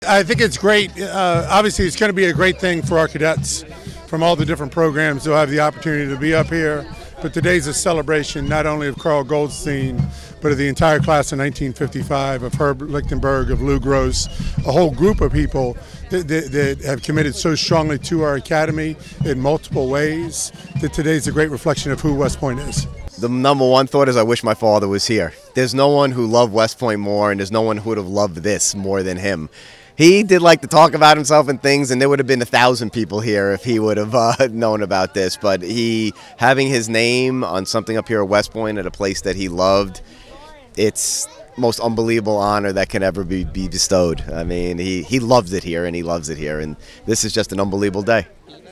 I think it's great. Obviously, it's going to be a great thing for our cadets from all the different programs. They'll have the opportunity to be up here. But today's a celebration not only of Carl Goldstein, but of the entire class of 1955, of Herb Lichtenberg, of Lou Gross, a whole group of people that have committed so strongly to our academy in multiple ways that today's a great reflection of who West Point is. The number one thought is I wish my father was here. There's no one who loved West Point more, and there's no one who would have loved this more than him. He did like to talk about himself and things, and there would have been 1,000 people here if he would have known about this. But having his name on something up here at West Point at a place that he loved, it's the most unbelievable honor that can ever be bestowed. I mean, he loves it here, and he loves it here, and this is just an unbelievable day.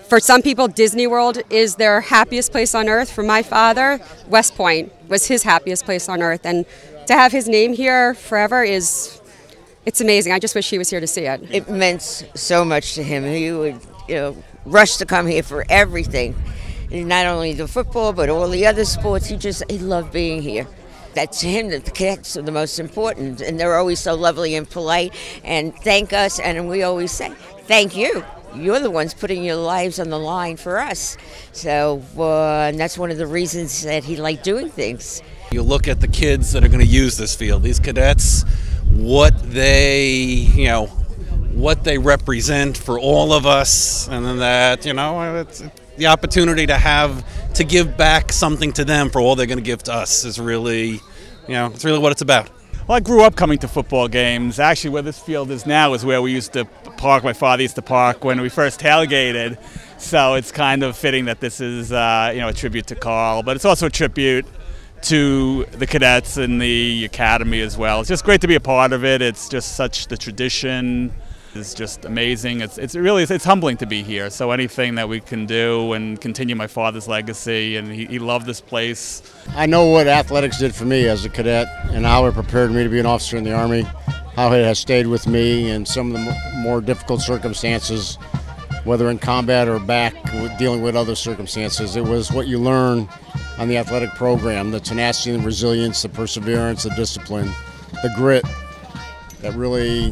For some people, Disney World is their happiest place on earth. For my father, West Point was his happiest place on earth, and to have his name here forever it's amazing. I just wish he was here to see it. It meant so much to him. He would, rush to come here for everything. And not only the football, but all the other sports. He loved being here. That's to him that the cadets are the most important, and they're always so lovely and polite and thank us, and we always say, thank you. You're the ones putting your lives on the line for us. So, and that's one of the reasons that he liked doing things. You look at the kids that are going to use this field, these cadets, what they represent for all of us, and then that, it's the opportunity to give back something to them for all they're going to give to us is really, it's really what it's about. Well, I grew up coming to football games. Actually, where this field is now is where we used to park. My father used to park when we first tailgated. So it's kind of fitting that this is, a tribute to Carl, but it's also a tribute to the cadets and the academy as well. It's just great to be a part of it. It's just the tradition is just amazing. It's humbling to be here. So anything that we can do and continue my father's legacy, and he loved this place. I know what athletics did for me as a cadet and how it prepared me to be an officer in the Army, how it has stayed with me in some of the more difficult circumstances, whether in combat or back dealing with other circumstances. It was what you learn on the athletic program, the tenacity and resilience, the perseverance, the discipline, the grit that really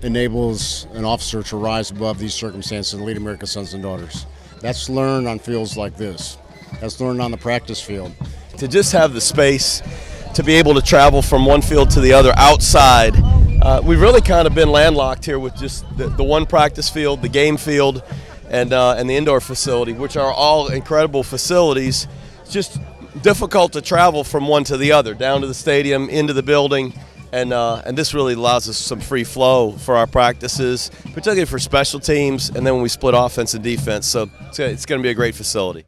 enables an officer to rise above these circumstances and lead America's sons and daughters. That's learned on fields like this. That's learned on the practice field. To just have the space to be able to travel from one field to the other outside, we've really kind of been landlocked here with just the one practice field, the game field, and the indoor facility, which are all incredible facilities. It's just difficult to travel from one to the other, down to the stadium, into the building, and this really allows us some free flow for our practices, particularly for special teams, and then when we split offense and defense. So it's going to be a great facility.